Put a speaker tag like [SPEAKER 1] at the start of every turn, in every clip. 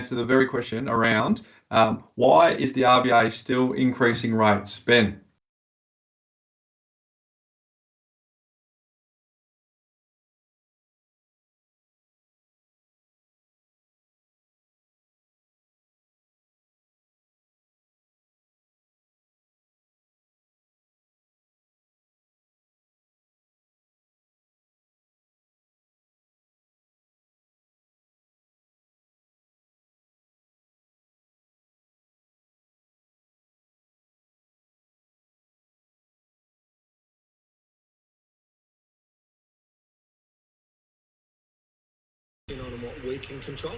[SPEAKER 1] answer the very question around why is the RBA still increasing rates? Ben?
[SPEAKER 2] On what we can control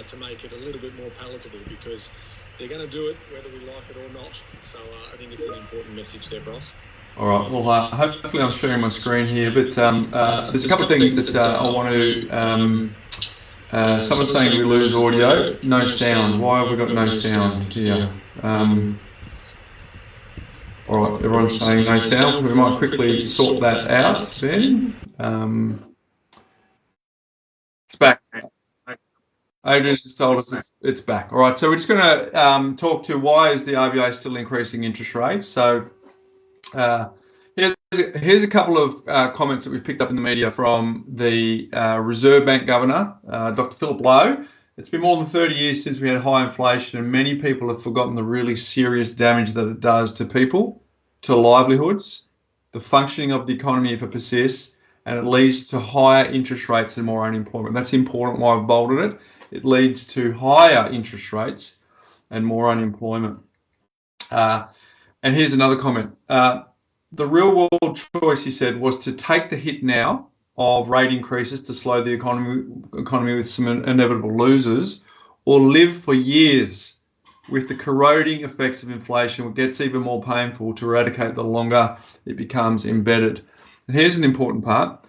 [SPEAKER 2] to make it a little bit more palatable, because they're going to do it whether we like it or not. So I think it's an important message there, Bryce.
[SPEAKER 1] All right. Well, hopefully I'm sharing my screen here, but there's a couple of things that I want to. Someone's saying we lose audio, no sound. Why have we got no sound here? All right, everyone's saying no sound. We might quickly sort that out, Ben. It's back. Adrian's just told us it's back. All right, so we're just going to talk to why is the RBA still increasing interest rates. So here's a couple of comments that we've picked up in the media from the Reserve Bank Governor, Dr. Philip Lowe. It's been more than 30 years since we had high inflation, and many people have forgotten the really serious damage that it does to people, to livelihoods, the functioning of the economy if it persists, and it leads to higher interest rates and more unemployment. That's important why I've bolded it. It leads to higher interest rates and more unemployment. And here's another comment. The real world choice, he said, was to take the hit now of rate increases to slow the economy with some inevitable losers, or live for years with the corroding effects of inflation, which gets even more painful to eradicate the longer it becomes embedded. And here's an important part.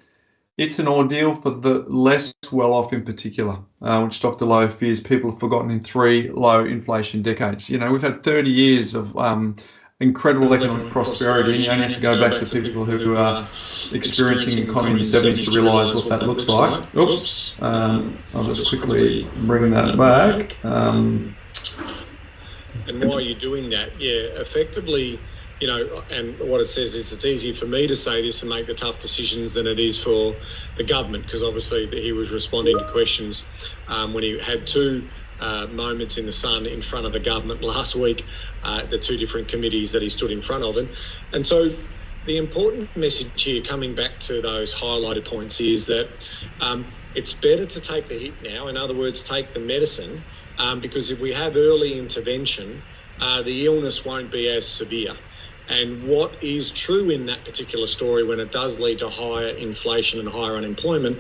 [SPEAKER 1] It's an ordeal for the less well-off in particular, which Dr. Lowe fears people have forgotten in 3 low inflation decades. You know, we've had 30 years of incredible economic prosperity, and you only have to go back to people who are experiencing the economy in the 70s to realise what that looks like. Oops, I'll just quickly bring that back.
[SPEAKER 2] And while you're doing that, effectively, you know, and what it says is it's easier for me to say this and make the tough decisions than it is for the government, because obviously he was responding to questions when he had 2 moments in the sun in front of the government last week, the 2 different committees that he stood in front of. And so the important message here, coming back to those highlighted points, is that it's better to take the hit now. In other words, take the medicine, because if we have early intervention, the illness won't be as severe. And what is true in that particular story, when it does lead to higher inflation and higher unemployment,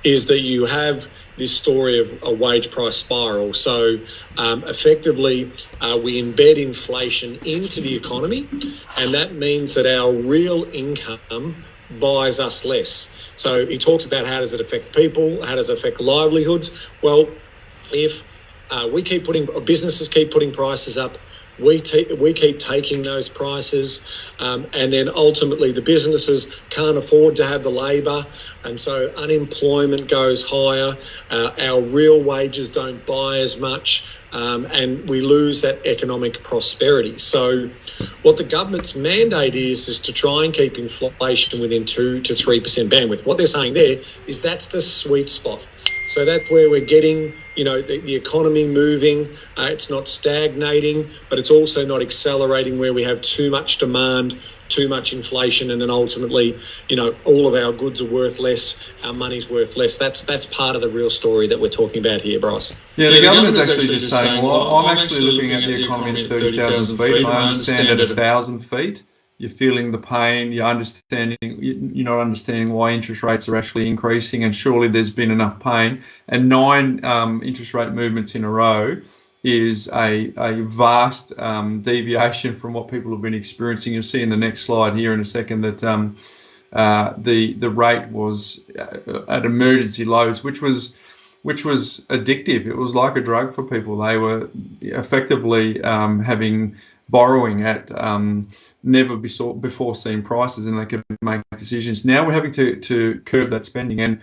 [SPEAKER 2] is that you have this story of a wage price spiral. So effectively, we embed inflation into the economy, and that means that our real income buys us less. So he talks about how does it affect people, how does it affect livelihoods? Well, if businesses keep putting prices up, we keep taking those prices, and then ultimately the businesses can't afford to have the labour, and so unemployment goes higher, our real wages don't buy as much, and we lose that economic prosperity. So what the government's mandate is to try and keep inflation within 2 to 3% bandwidth. What they're saying there is that's the sweet spot. So that's where we're getting, you know, the economy moving. It's not stagnating, but it's also not accelerating where we have too much demand, too much inflation, and then ultimately, you know, all of our goods are worth less, our money's worth less. That's part of the real story that we're talking about here, Bryce.
[SPEAKER 1] Yeah, the government's actually just saying, well, I'm actually looking at the economy at 30,000 feet, and I understand at 1,000 feet. You're feeling the pain, you're not understanding why interest rates are actually increasing, and surely there's been enough pain. And 9 interest rate movements in a row is a vast deviation from what people have been experiencing. You'll see in the next slide here in a second that the rate was at emergency lows, which was addictive. It was like a drug for people. They were effectively borrowing at never before seen prices, and they could make decisions. Now we're having to curb that spending, and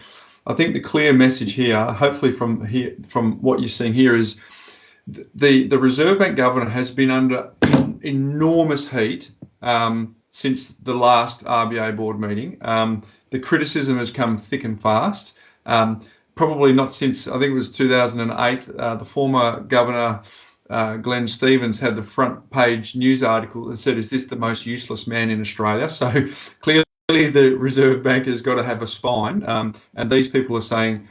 [SPEAKER 1] I think the clear message here, hopefully from what you're seeing here, is the Reserve Bank governor has been under enormous heat since the last RBA board meeting. The criticism has come thick and fast. Probably not since, I think it was 2008, the former governor, Glenn Stevens, had the front page news article that said, "Is this the most useless man in Australia?" So clearly the Reserve Bank has got to have a spine. And these people are saying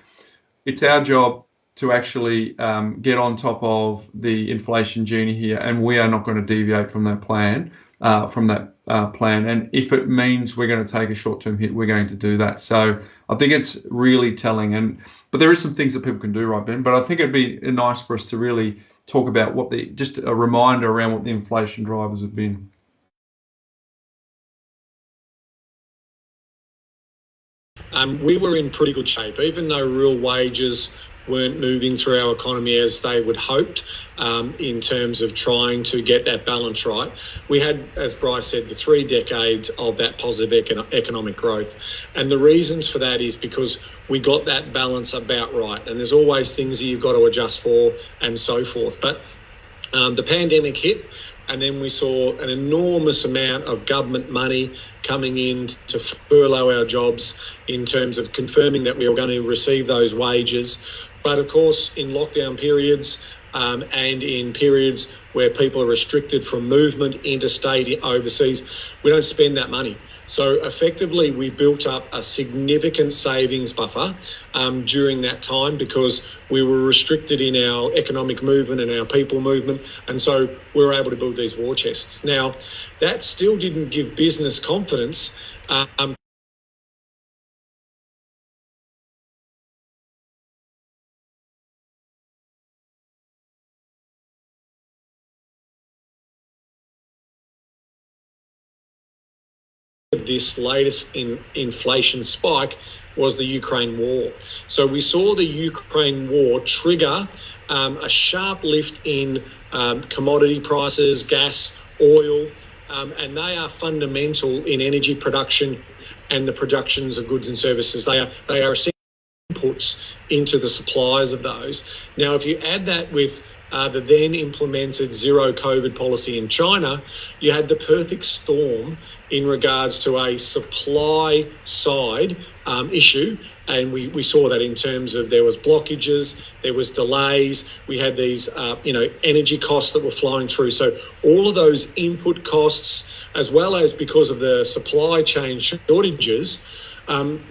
[SPEAKER 1] it's our job to actually get on top of the inflation genie here, and we are not going to deviate from that plan. And if it means we're going to take a short-term hit, we're going to do that. So I think it's really telling. But there is some things that people can do, right, Ben? But I think it'd be nice for us to really talk about just a reminder around what the inflation drivers have been.
[SPEAKER 2] We were in pretty good shape, even though real wages weren't moving through our economy as they would hoped in terms of trying to get that balance right. We had, as Bryce said, the 3 decades of that positive economic growth. And the reasons for that is because we got that balance about right. And there's always things that you've got to adjust for and so forth. But the pandemic hit, and then we saw an enormous amount of government money coming in to furlough our jobs in terms of confirming that we were going to receive those wages. But of course, in lockdown periods and in periods where people are restricted from movement interstate, overseas, we don't spend that money. So effectively, we built up a significant savings buffer during that time because we were restricted in our economic movement and our people movement. And so we were able to build these war chests. Now, that still didn't give business confidence. This latest inflation spike was the Ukraine war. So we saw the Ukraine war trigger a sharp lift in commodity prices, gas, oil, and they are fundamental in energy production and the productions of goods and services. They are essential inputs into the supplies of those. Now, if you add that with the then implemented zero COVID policy in China, you had the perfect storm in regards to a supply side issue. And we saw that in terms of there was blockages, there was delays, we had these, energy costs that were flowing through. So all of those input costs, as well as because of the supply chain shortages,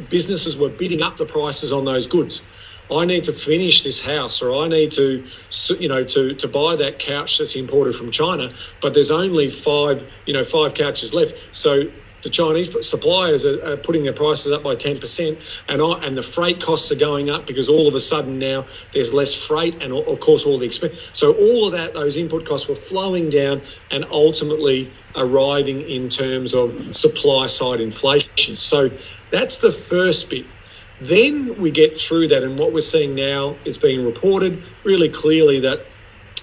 [SPEAKER 2] businesses were bidding up the prices on those goods. I need to finish this house, or I need to buy that couch that's imported from China, but there's only five couches left. So the Chinese suppliers are putting their prices up by 10%, and the freight costs are going up because all of a sudden now there's less freight and of course all the expense. So all of that, those input costs were flowing down and ultimately arriving in terms of supply side inflation. So that's the first bit. Then we get through that, and what we're seeing now is being reported really clearly that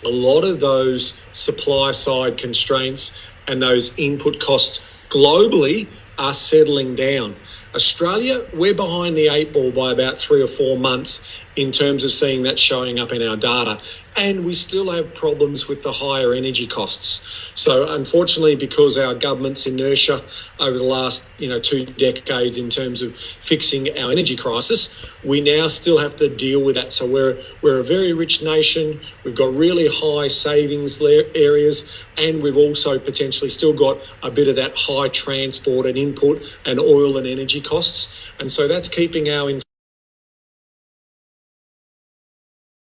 [SPEAKER 2] a lot of those supply side constraints and those input costs globally are settling down. Australia, we're behind the 8 ball by about 3 or 4 months in terms of seeing that showing up in our data. And we still have problems with the higher energy costs. So unfortunately, because our government's inertia over the last 2 decades in terms of fixing our energy crisis, we now still have to deal with that. So we're a very rich nation. We've got really high savings areas, and we've also potentially still got a bit of that high transport and input and oil and energy costs. And so that's keeping our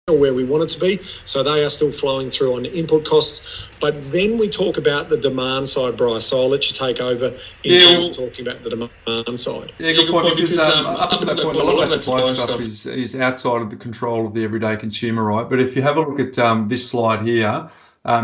[SPEAKER 2] where we want it to be. So they are still flowing through on the input costs. But then we talk about the demand side, Bryce. So I'll let you take over in terms of talking about the demand side.
[SPEAKER 1] Yeah, good point. Because up to that point, a lot of that supply stuff is outside of the control of the everyday consumer, right? But if you have a look at this slide here,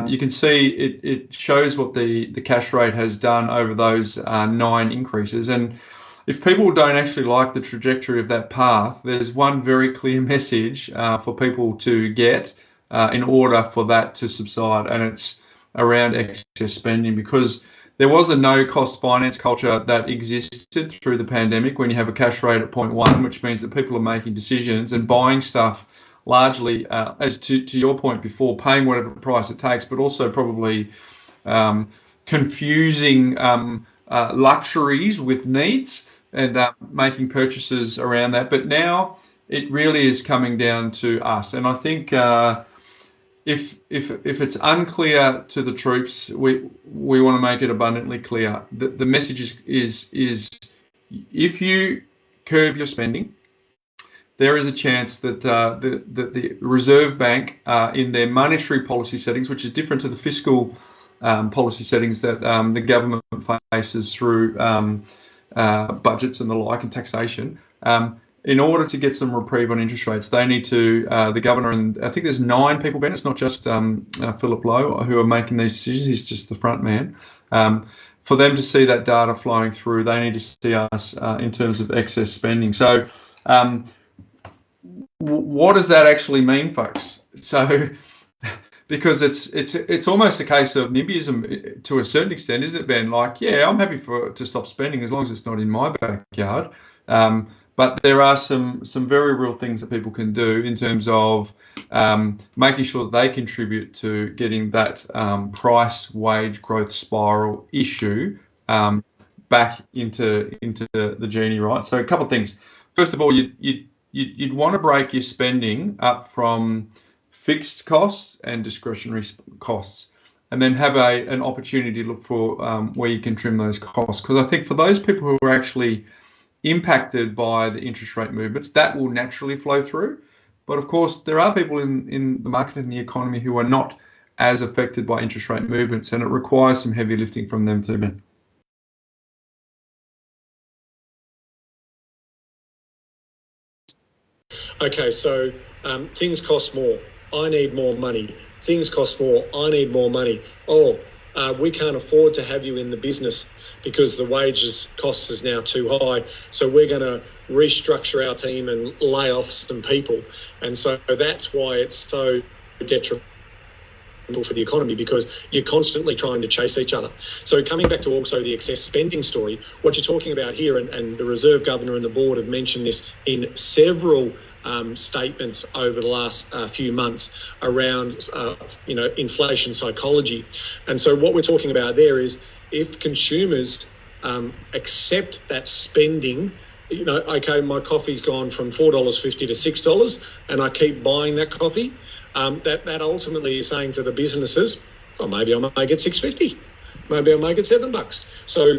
[SPEAKER 1] you can see it shows what the cash rate has done over those 9 increases. And if people don't actually like the trajectory of that path, there's one very clear message for people to get in order for that to subside, and it's around excess spending, because there was a no-cost finance culture that existed through the pandemic when you have a cash rate at 0.1, which means that people are making decisions and buying stuff largely, as to your point before, paying whatever price it takes, but also probably confusing luxuries with needs and making purchases around that. But now it really is coming down to us. And I think if it's unclear to the troops, we want to make it abundantly clear. The message is if you curb your spending, there is a chance that the Reserve Bank, in their monetary policy settings, which is different to the fiscal policy settings that the government faces through budgets and the like and taxation, in order to get some reprieve on interest rates, they need to, the governor, and I think there's 9 people, Ben, it's not just Philip Lowe, who are making these decisions, he's just the front man. For them to see that data flowing through, they need to see us in terms of excess spending. So what does that actually mean, folks? So, because it's almost a case of NIMBYism to a certain extent, isn't it, Ben? Like, yeah, I'm happy to stop spending as long as it's not in my backyard. But there are some very real things that people can do in terms of making sure that they contribute to getting that price wage growth spiral issue back into the genie, right? So a couple of things. First of all, you'd want to break your spending up from fixed costs and discretionary costs, and then have an opportunity to look for where you can trim those costs. Because I think for those people who are actually impacted by the interest rate movements, that will naturally flow through. But of course, there are people in the market and the economy who are not as affected by interest rate movements, and it requires some heavy lifting from them too, Ben.
[SPEAKER 2] Okay, so things cost more. I need more money. Things cost more. I need more money. We can't afford to have you in the business because the wages cost is now too high. So we're going to restructure our team and lay off some people. And so that's why it's so detrimental for the economy, because you're constantly trying to chase each other. So coming back to also the excess spending story, what you're talking about here, and the Reserve Governor and the board have mentioned this in several statements over the last few months around, inflation psychology. And so what we're talking about there is if consumers accept that spending, okay, my coffee's gone from $4.50 to $6 and I keep buying that coffee, that ultimately is saying to the businesses, well, maybe I make it $6.50, maybe I make it $7. So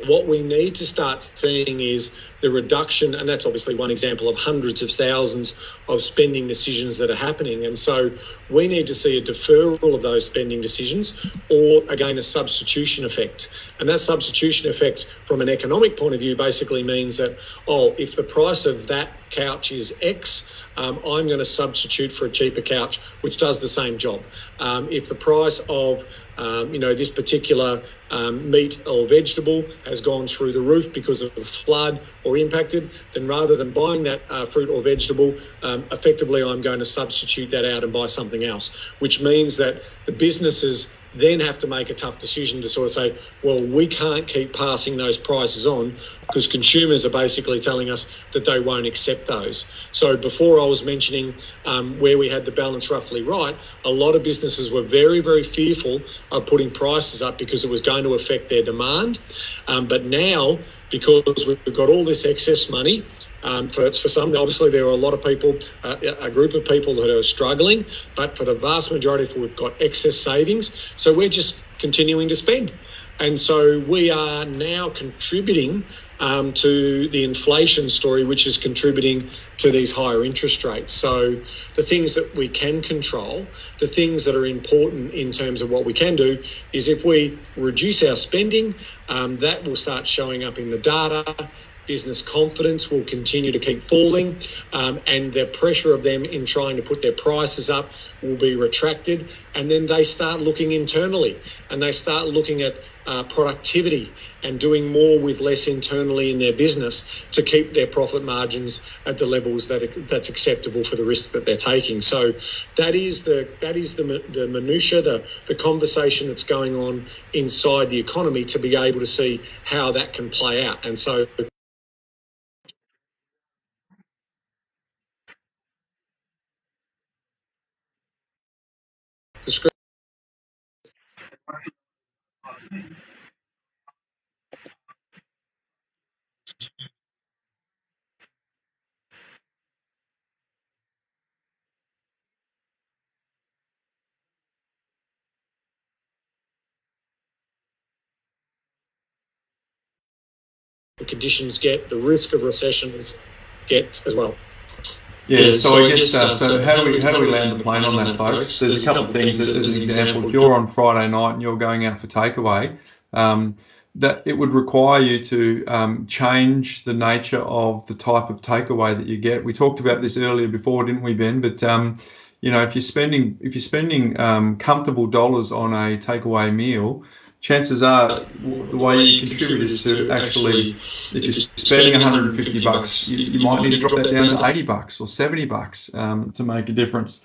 [SPEAKER 2] what we need to start seeing is the reduction, and that's obviously one example of hundreds of thousands of spending decisions that are happening. And so we need to see a deferral of those spending decisions, or again, a substitution effect. And that substitution effect from an economic point of view basically means that, if the price of that couch is X, I'm going to substitute for a cheaper couch, which does the same job. If the price of this particular meat or vegetable has gone through the roof because of a flood or impacted, then rather than buying that fruit or vegetable, effectively I'm going to substitute that out and buy something else, which means that the businesses then have to make a tough decision to sort of say, well, we can't keep passing those prices on because consumers are basically telling us that they won't accept those. So before I was mentioning where we had the balance roughly right, a lot of businesses were very, very fearful of putting prices up because it was going to affect their demand. But now, because we've got all this excess money, for some, obviously there are a lot of people, a group of people that are struggling, but for the vast majority, we've got excess savings. So we're just continuing to spend. And so we are now contributing to the inflation story, which is contributing to these higher interest rates. So the things that we can control, the things that are important in terms of what we can do, is if we reduce our spending, that will start showing up in the data. business confidence will continue to keep falling, and the pressure of them in trying to put their prices up will be retracted. And then they start looking internally, and they start looking at productivity and doing more with less internally in their business to keep their profit margins at the levels that's acceptable for the risk that they're taking. So that is the minutiae, the conversation that's going on inside the economy to be able to see how that can play out. And so the conditions get, the risk of recessions get as well.
[SPEAKER 1] Yeah, so I guess, so how do we land the plane on that, folks? There's a couple of things. As an example, if you're on Friday night and you're going out for takeaway, that it would require you to change the nature of the type of takeaway that you get. We talked about this earlier before, didn't we, Ben? But if you're spending comfortable dollars on a takeaway meal, chances are the way you contribute is to actually, if you're spending $150, you might need to drop that down to $80 or $70 to make a difference.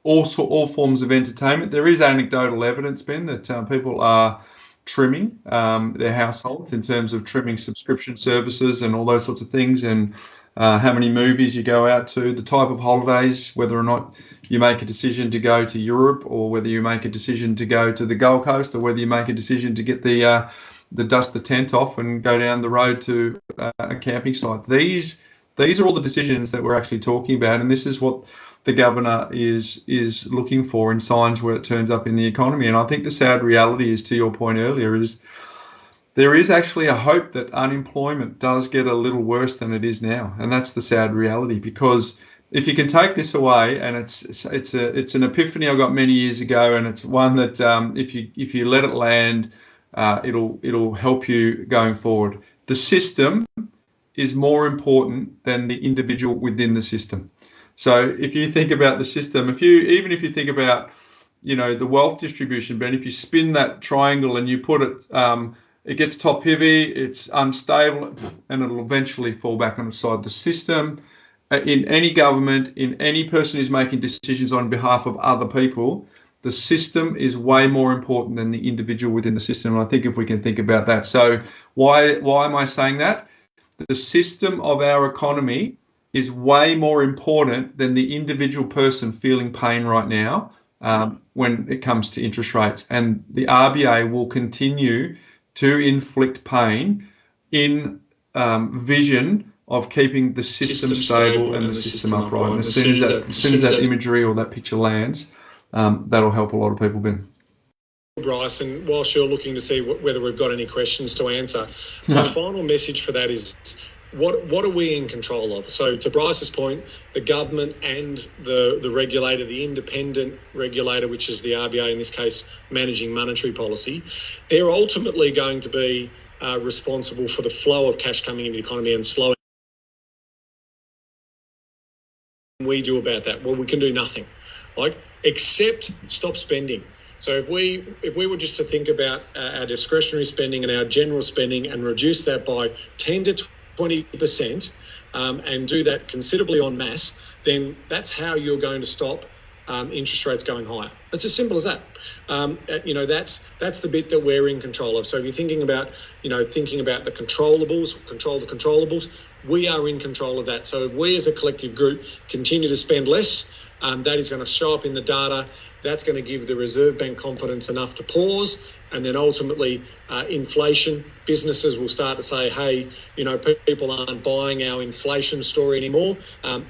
[SPEAKER 1] All forms of entertainment. There is anecdotal evidence, Ben, that people are trimming their household in terms of trimming subscription services and all those sorts of things, and how many movies you go out to, the type of holidays, whether or not you make a decision to go to Europe, or whether you make a decision to go to the Gold Coast, or whether you make a decision to get the dust the tent off and go down the road to a camping site. These are all the decisions that we're actually talking about, and this is what the governor is looking for in signs where it turns up in the economy. And I think the sad reality is, to your point earlier, is there is actually a hope that unemployment does get a little worse than it is now, and that's the sad reality. Because if you can take this away, and it's an epiphany I got many years ago, and it's one that if you let it land, it'll help you going forward. The system is more important than the individual within the system. So if you think about the system, if you think about the wealth distribution, Ben, if you spin that triangle and you put it, it gets top heavy, it's unstable, and it'll eventually fall back on its side. The system, in any government, in any person who's making decisions on behalf of other people, the system is way more important than the individual within the system. And I think if we can think about that. So why am I saying that? The system of our economy is way more important than the individual person feeling pain right now when it comes to interest rates. And the RBA will continue to inflict pain in vision of keeping the system stable and the system upright. And as soon as that imagery or that picture lands, that'll help a lot of people, Ben.
[SPEAKER 2] Bryce, and whilst you're looking to see whether we've got any questions to answer, my final message for that is, what are we in control of? So to Bryce's point, the government and the regulator, the independent regulator, which is the RBA in this case, managing monetary policy, they're ultimately going to be responsible for the flow of cash coming into the economy and slowing. What we do about that? Well, we can do nothing, except stop spending. So if we were just to think about our discretionary spending and our general spending and reduce that by 10 to 20% and do that considerably en masse, then that's how you're going to stop interest rates going higher. It's as simple as that. That's the bit that we're in control of. So if you're thinking about the controllables, control the controllables, we are in control of that. So if we as a collective group continue to spend less, that is going to show up in the data. That's going to give the Reserve Bank confidence enough to pause, and then ultimately inflation, businesses will start to say, hey, people aren't buying our inflation story anymore.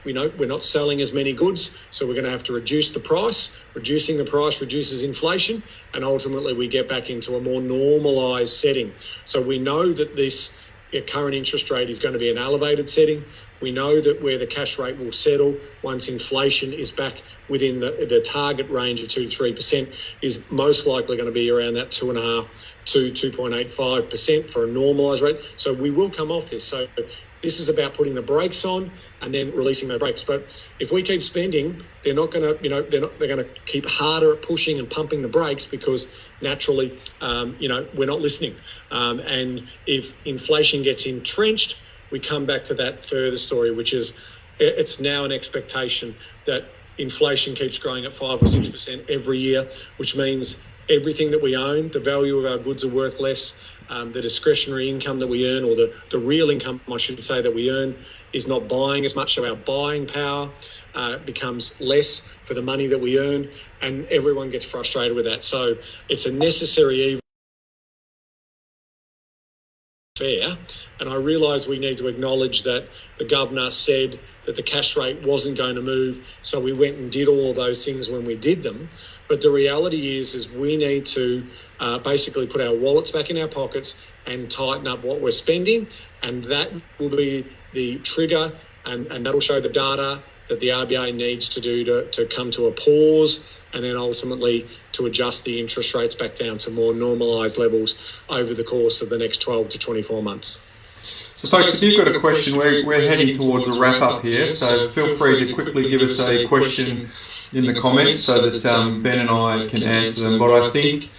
[SPEAKER 2] We're not selling as many goods, so we're going to have to reduce the price. Reducing the price reduces inflation, and ultimately we get back into a more normalised setting. So we know that this current interest rate is going to be an elevated setting. We know that where the cash rate will settle once inflation is back within the target range of 2 to 3% is most likely going to be around that 2.5 to 2.85% for a normalised rate. So we will come off this. So this is about putting the brakes on and then releasing the brakes. But if we keep spending, they're not going to, they're going to keep harder at pushing and pumping the brakes because naturally, we're not listening. And if inflation gets entrenched, we come back to that further story, which is it's now an expectation that inflation keeps growing at 5 or 6% every year, which means everything that we own, the value of our goods are worth less. The discretionary income that we earn, or the real income, I should say, that we earn is not buying as much. So our buying power becomes less for the money that we earn, and everyone gets frustrated with that. So it's a necessary evil. Fair, and I realise we need to acknowledge that the governor said that the cash rate wasn't going to move, so we went and did all of those things when we did them. But the reality is we need to basically put our wallets back in our pockets and tighten up what we're spending, and that will be the trigger, and that'll show the data that the RBA needs to do to come to a pause, and then ultimately to adjust the interest rates back down to more normalised levels over the course of the next 12 to 24 months.
[SPEAKER 1] So folks, if you've got a question, we're heading towards a wrap-up here, so feel free to quickly give us a question in the comments so that Ben and I can answer them. But I think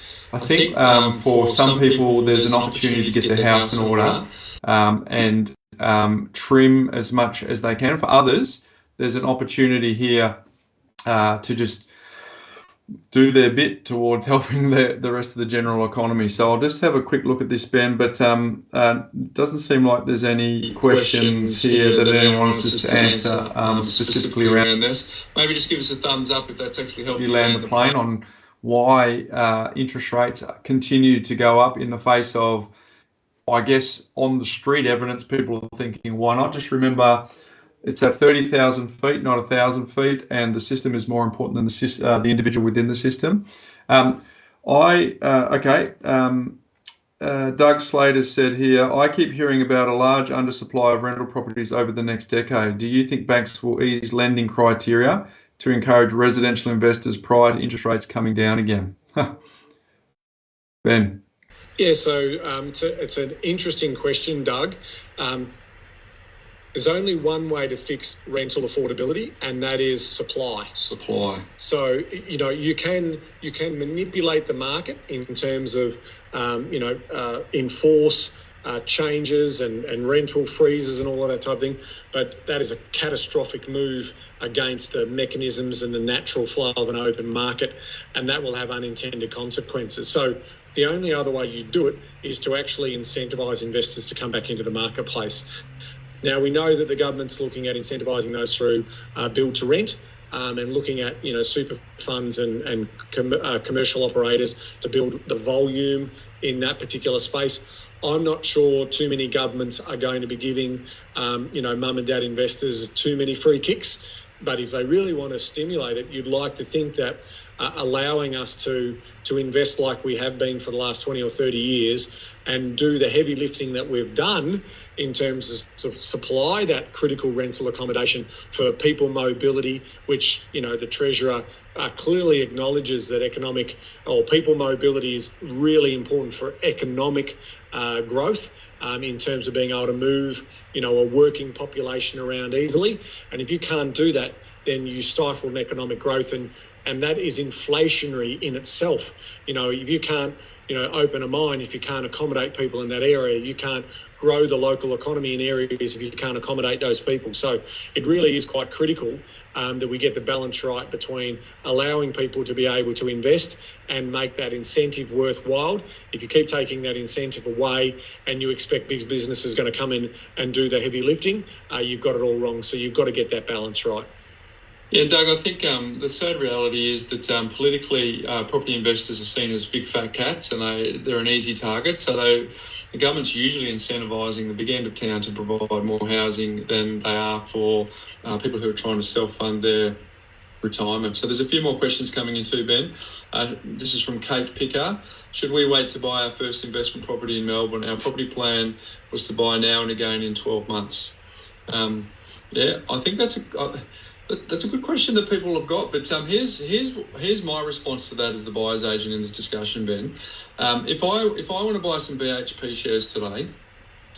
[SPEAKER 1] for some people there's an opportunity to get their house in order and trim as much as they can. For others, there's an opportunity here to just do their bit towards helping the rest of the general economy. So I'll just have a quick look at this, Ben, but doesn't seem like there's any questions here that anyone wants us to answer specifically around this.
[SPEAKER 3] Maybe just give us a thumbs up if that's actually helped
[SPEAKER 1] you land the plane on why interest rates continue to go up in the face of, I guess, on the street evidence. People are thinking, why not? Just remember, it's at 30,000 feet, not 1,000 feet, and the system is more important than the individual within the system. Doug Slater said here, I keep hearing about a large undersupply of rental properties over the next decade. Do you think banks will ease lending criteria to encourage residential investors prior to interest rates coming down again? Ben.
[SPEAKER 2] Yeah, so it's an interesting question, Doug. There's only one way to fix rental affordability, and that is supply. So, you can manipulate the market in terms of, enforce changes and rental freezes and all of that type of thing. But that is a catastrophic move against the mechanisms and the natural flow of an open market, and that will have unintended consequences. So the only other way you do it is to actually incentivise investors to come back into the marketplace. Now, we know that the government's looking at incentivising those through build to rent and looking at, super funds and commercial operators to build the volume in that particular space. I'm not sure too many governments are going to be giving, mum and dad investors too many free kicks. But if they really want to stimulate it, you'd like to think that allowing us to invest like we have been for the last 20 or 30 years and do the heavy lifting that we've done in terms of supply that critical rental accommodation for people mobility, which, the Treasurer clearly acknowledges that people mobility is really important for economic growth in terms of being able to move, a working population around easily. And if you can't do that, then you stifle economic growth, and that is inflationary in itself. If you can't, open a mine, if you can't accommodate people in that area, you can't grow the local economy in areas if you can't accommodate those people. So it really is quite critical that we get the balance right between allowing people to be able to invest and make that incentive worthwhile. If you keep taking that incentive away and you expect big businesses going to come in and do the heavy lifting, you've got it all wrong. So you've got to get that balance right.
[SPEAKER 3] Yeah, Doug, I think the sad reality is that politically property investors are seen as big fat cats, and they're an easy target. So the government's usually incentivising the big end of town to provide more housing than they are for people who are trying to self-fund their retirement. So there's a few more questions coming in too, Ben. This is from Kate.P. Should we wait to buy our first investment property in Melbourne? Our property plan was to buy now and again in 12 months. Yeah, I think that's a good question that people have got. But here's my response to that as the buyer's agent in this discussion, Ben. If I want to buy some BHP shares today,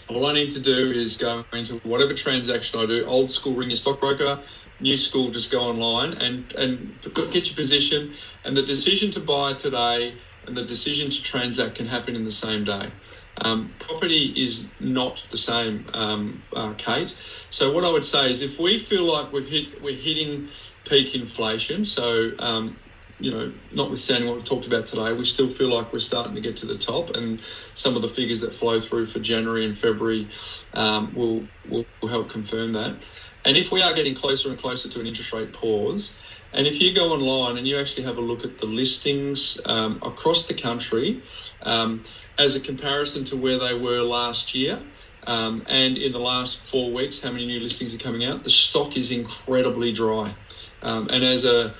[SPEAKER 3] all I need to do is go into whatever transaction I do, old school, ring your stockbroker, new school, just go online and get your position. And the decision to buy today and the decision to transact can happen in the same day. Property is not the same, Kate. So what I would say is if we feel like we're hitting peak inflation, so notwithstanding what we've talked about today, we still feel like we're starting to get to the top, and some of the figures that flow through for January and February will help confirm that. And if we are getting closer and closer to an interest rate pause, and if you go online and you actually have a look at the listings across the country as a comparison to where they were last year, and in the last 4 weeks, how many new listings are coming out, the stock is incredibly dry. And as a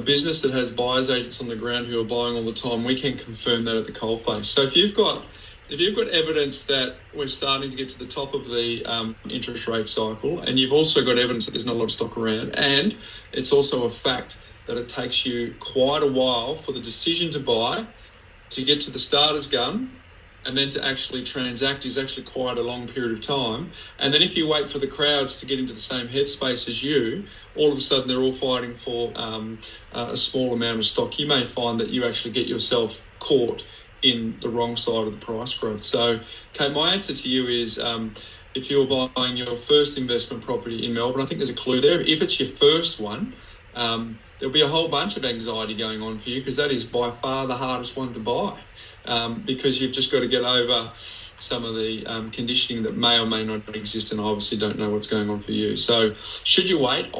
[SPEAKER 3] business that has buyers agents on the ground who are buying all the time, we can confirm that at the coalface. So if you've got evidence that we're starting to get to the top of the interest rate cycle, and you've also got evidence that there's not a lot of stock around, and it's also a fact that it takes you quite a while for the decision to buy to get to the starter's gun, and then to actually transact is actually quite a long period of time. And then if you wait for the crowds to get into the same headspace as you, all of a sudden they're all fighting for a small amount of stock. You may find that you actually get yourself caught in the wrong side of the price growth. So, Kate, my answer to you is if you're buying your first investment property in Melbourne, I think there's a clue there. If it's your first one, there'll be a whole bunch of anxiety going on for you, because that is by far the hardest one to buy, because you've just got to get over some of the conditioning that may or may not exist, and I obviously don't know what's going on for you. So should you wait?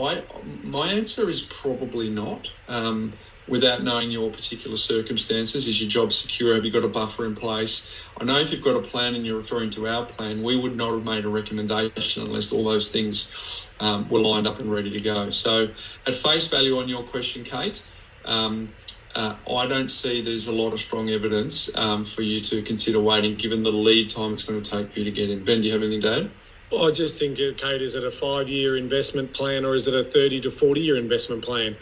[SPEAKER 3] My answer is probably not. Without knowing your particular circumstances, is your job secure? Have you got a buffer in place? I know if you've got a plan and you're referring to our plan, we would not have made a recommendation unless all those things were lined up and ready to go. So at face value on your question, Kate, I don't see there's a lot of strong evidence for you to consider waiting, given the lead time it's going to take for you to get in. Ben, do you have anything to add?
[SPEAKER 2] Well, I just think, Kate, is it a 5-year investment plan or is it a 30 to 40-year investment plan?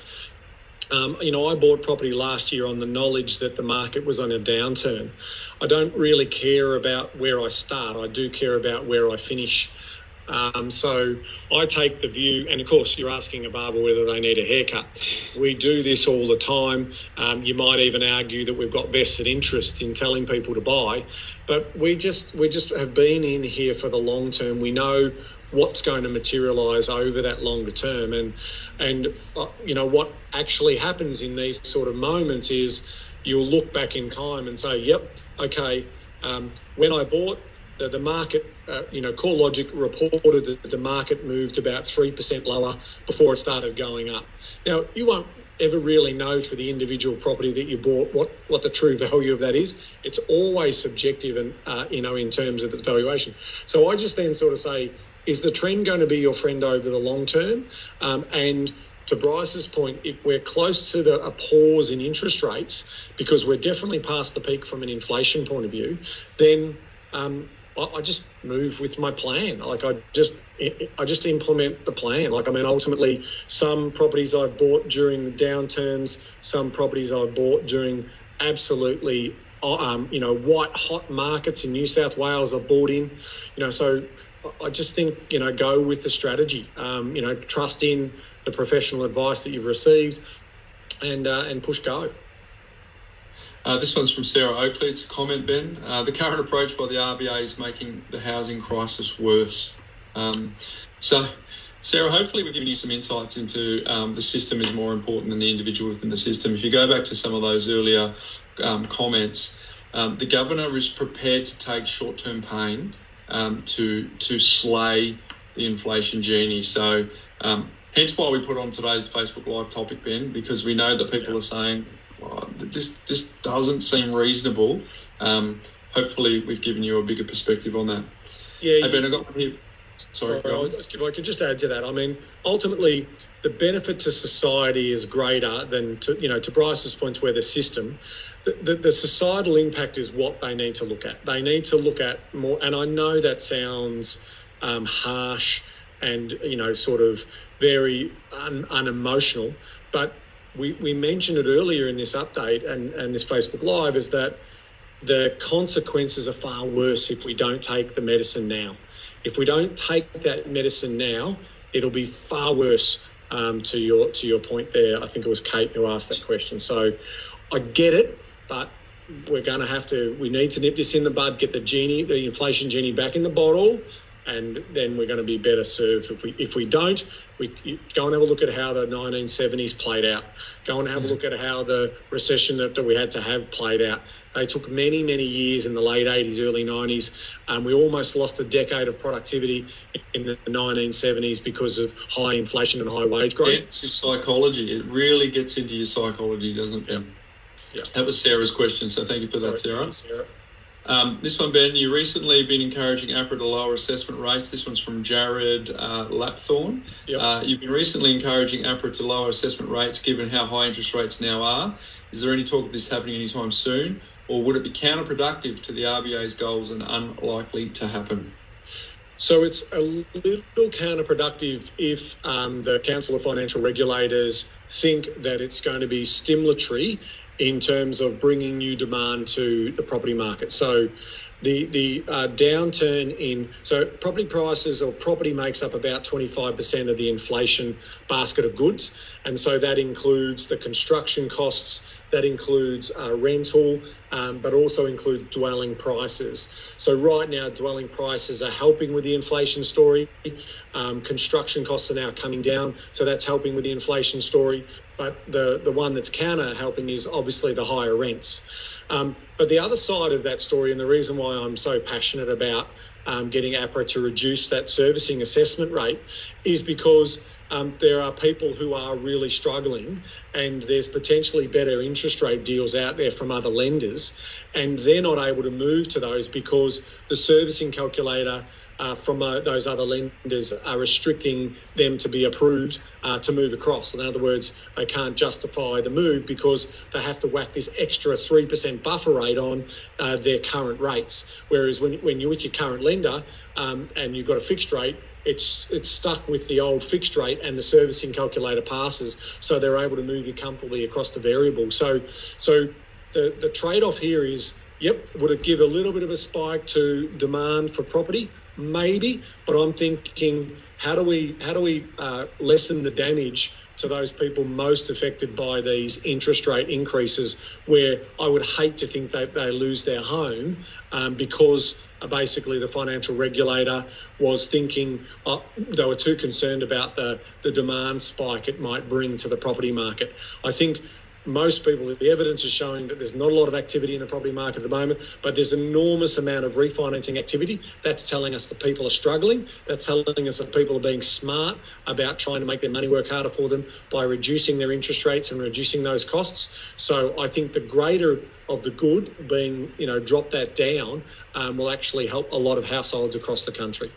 [SPEAKER 2] I bought property last year on the knowledge that the market was on a downturn. I don't really care about where I start. I do care about where I finish. So I take the view, and of course you're asking a barber whether they need a haircut. We do this all the time. You might even argue that we've got vested interest in telling people to buy, but we just have been in here for the long term. We know what's going to materialise over that longer term, and what actually happens in these sort of moments is you'll look back in time and say, yep, okay, when I bought, the market, CoreLogic reported that the market moved about 3% lower before it started going up. Now, you won't ever really know for the individual property that you bought what the true value of that is. It's always subjective and, in terms of its valuation. So I just then sort of say, is the trend going to be your friend over the long term? And to Bryce's point, if we're close to a pause in interest rates, because we're definitely past the peak from an inflation point of view, then I just move with my plan. Like I just implement the plan. Ultimately, some properties I've bought during downturns, some properties I've bought during absolutely, white hot markets in New South Wales I've bought in, so I just think, go with the strategy, trust in the professional advice that you've received and push go.
[SPEAKER 3] This one's from Sarah Oakley. It's a comment, Ben. The current approach by the RBA is making the housing crisis worse. So, Sarah, hopefully we've given you some insights into the system is more important than the individual within the system. If you go back to some of those earlier comments, the governor is prepared to take short-term pain to slay the inflation genie. So, hence why we put on today's Facebook Live topic, Ben, because we know that people are saying, this doesn't seem reasonable. Hopefully we've given you a bigger perspective on that.
[SPEAKER 2] Yeah.
[SPEAKER 3] Hey, Ben, I got one here. Sorry,
[SPEAKER 2] if I could just add to that. I mean, ultimately, the benefit to society is greater than to Bryce's point, where the system, the societal impact is what they need to look at. They need to look at more, and I know that sounds harsh and sort of very unemotional. But we mentioned it earlier in this update and this Facebook Live, is that the consequences are far worse if we don't take the medicine now. If we don't take that medicine now, it'll be far worse. To your point there, I think it was Kate who asked that question. So I get it, but we need to nip this in the bud, get the inflation genie back in the bottle, and then we're going to be better served. If we don't, go and have a look at how the 1970s played out. Go and have a look at how the recession that we had to have played out. They took many, many years in the late 80s, early 90s. We almost lost a decade of productivity in the 1970s because of high inflation and high wage growth.
[SPEAKER 3] It's your psychology. It really gets into your psychology, doesn't it?
[SPEAKER 2] Yeah.
[SPEAKER 3] That was Sarah's question, so thank you for that, Sarah. This one, Ben, you recently been encouraging APRA to lower assessment rates. This one's from Jared Lapthorne.
[SPEAKER 2] Yep.
[SPEAKER 3] You've been recently encouraging APRA to lower assessment rates given how high interest rates now are. Is there any talk of this happening anytime soon, or would it be counterproductive to the RBA's goals and unlikely to happen?
[SPEAKER 2] So it's a little counterproductive if the Council of Financial Regulators think that it's going to be stimulatory in terms of bringing new demand to the property market. So the downturn so property prices, or property makes up about 25% of the inflation basket of goods. And so that includes the construction costs, that includes rental, but also include dwelling prices. So right now, dwelling prices are helping with the inflation story. Construction costs are now coming down, so that's helping with the inflation story. But the one that's counter helping is obviously the higher rents. But the other side of that story, and the reason why I'm so passionate about getting APRA to reduce that servicing assessment rate, is because there are people who are really struggling, and there's potentially better interest rate deals out there from other lenders, and they're not able to move to those because the servicing calculator from those other lenders are restricting them to be approved to move across. In other words, they can't justify the move because they have to whack this extra 3% buffer rate on their current rates. Whereas when you're with your current lender and you've got a fixed rate, it's stuck with the old fixed rate, and the servicing calculator passes, so they're able to move you comfortably across the variable. So the trade-off here is, would it give a little bit of a spike to demand for property? Maybe, but I'm thinking, how do we lessen the damage to those people most affected by these interest rate increases, where I would hate to think that they lose their home because basically the financial regulator was thinking they were too concerned about the demand spike it might bring to the property market. I think most people, the evidence is showing that there's not a lot of activity in the property market at the moment, but there's an enormous amount of refinancing activity. That's telling us that people are struggling. That's telling us that people are being smart about trying to make their money work harder for them by reducing their interest rates and reducing those costs. So I think the greater of the good being, drop that down will actually help a lot of households across the country.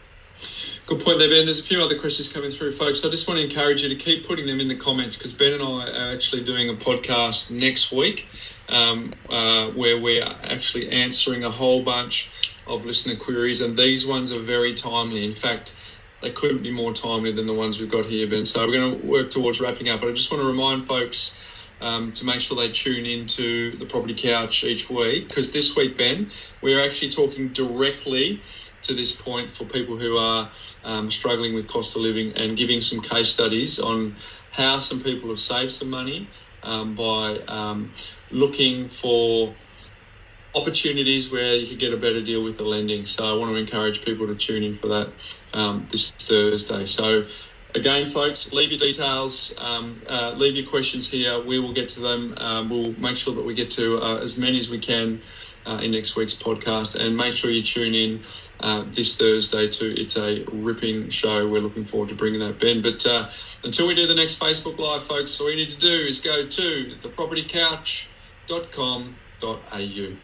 [SPEAKER 3] Good point there, Ben. There's a few other questions coming through, folks. I just want to encourage you to keep putting them in the comments, because Ben and I are actually doing a podcast next week where we're actually answering a whole bunch of listener queries, and these ones are very timely. In fact, they couldn't be more timely than the ones we've got here, Ben. So we're going to work towards wrapping up, but I just want to remind folks to make sure they tune into the Property Couch each week, because this week, Ben, we're actually talking directly to this point for people who are struggling with cost of living, and giving some case studies on how some people have saved some money by looking for opportunities where you could get a better deal with the lending. So I want to encourage people to tune in for that this Thursday. So again, folks, leave your details, leave your questions here. We will get to them. We'll make sure that we get to as many as we can in next week's podcast, and make sure you tune in this Thursday too. It's a ripping show. We're looking forward to bringing that, Ben. But until we do the next Facebook Live, folks, all you need to do is go to thepropertycouch.com.au.